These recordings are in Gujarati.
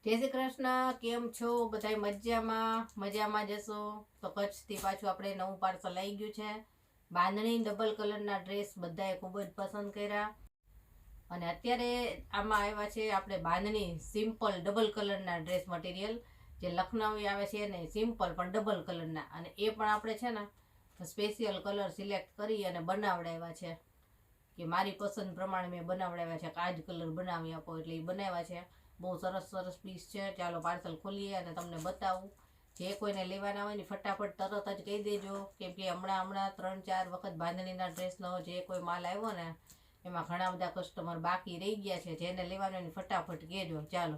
જય શ્રી કૃષ્ણ. કેમ છો બધાય? મજામાં જશો તો કચ્છથી પાછું આપણે નવું પાર્સલ આવી ગયું છે. બાંધણી ડબલ કલરના ડ્રેસ બધાએ ખૂબ જ પસંદ કર્યા. અને અત્યારે આમાં આવ્યા છે આપણે બાંધણી સિમ્પલ ડબલ કલરના ડ્રેસ મટીરિયલ, જે લખનવી આવે છે ને સિમ્પલ પણ ડબલ કલરના. અને એ પણ આપણે છે ને સ્પેશિયલ કલર સિલેક્ટ કરી અને બનાવડાવ્યા છે, કે મારી પસંદ પ્રમાણે મેં બનાવડાવ્યા છે કે આ જ કલર બનાવી આપો, એટલે એ બનાવ્યા છે. બહુ સરસ સરસ પીસ છે. ચાલો પાર્સલ ખોલીએ અને તમને બતાવું. જે કોઈને લેવાના હોય ને ફટાફટ તરત જ કહી દેજો, કેમ કે હમણાં 3-4 વખત બાંધણીના ડ્રેસનો જે કોઈ માલ આવ્યો ને એમાં ઘણા બધા કસ્ટમર બાકી રહી ગયા છે. જેને લેવાનો હોય ફટાફટ કહેજો. ચાલો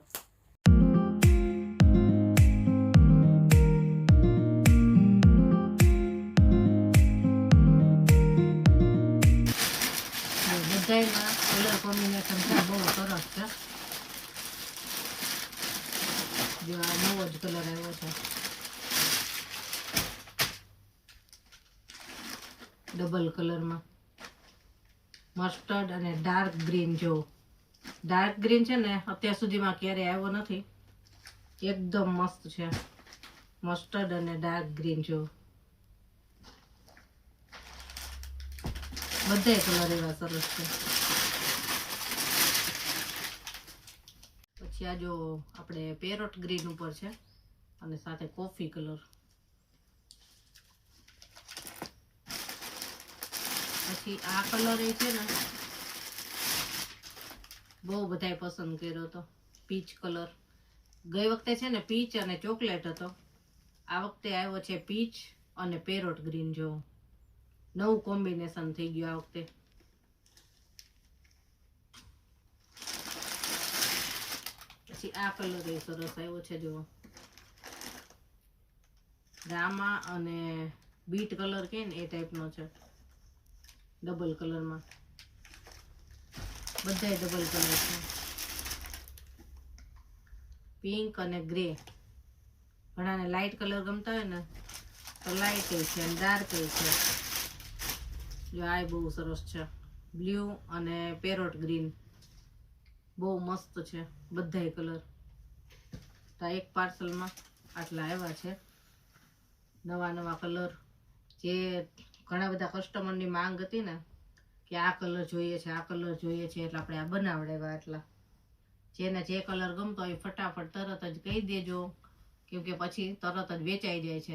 બધાયમાં કલર કોમ્બિનેશન બહુ સરસ છે. જો આ નવો જ કલર આવ્યો છે, ડબલ કલરમાં મસ્ટર્ડ અને ડાર્ક ગ્રીન. જો ડાર્ક ગ્રીન છે ને અત્યાર સુધીમાં ક્યારેય આવ્યો નથી. એકદમ મસ્ત છે. મસ્ટર્ડ અને ડાર્ક ગ્રીન. જો બધાય કલર એવા સરસ છે. પછી આ જો આપણે પેરોટ ગ્રીન ઉપર છે અને સાથે કોફી કલર. પછી આ કલર એ છે ને બહુ બધાય પસંદ કર્યો હતો, પીચ કલર. ગઈ વખતે છે ને પીચ અને ચોકલેટ હતો, આ વખતે આવ્યો છે પીચ અને પેરોટ ગ્રીન. જો નવું કોમ્બિનેશન થઈ ગયું આ વખતે. પછી આ કલર એ સરસ આવ્યો છે. જો રામા અને બીટ કલર કે ને એ ટાઈપનો છે, ડબલ કલરમાં. બધાય ડબલ કલર છે. પિંક અને ગ્રે. ઘણાને લાઇટ કલર ગમતા હોય ને તો લાઇટ છે અને ડાર્ક છે. જો આ બહુ સરસ છે, બ્લુ અને પેરોટ ગ્રીન. બહુ મસ્ત છે બધાય કલર. તો એક પાર્સલમાં આટલા આવ્યા છે નવા નવા કલર. જે ઘણા બધા કસ્ટમરની માંગ હતી ને કે આ કલર જોઈએ છે, આ કલર જોઈએ છે, એટલે આપણે આ બનાવડાવ્યા. એટલા જેને જે કલર ગમતો હોય ફટાફટ તરત જ કહી દેજો, કેમ કે પછી તરત જ વેચાઈ જાય છે.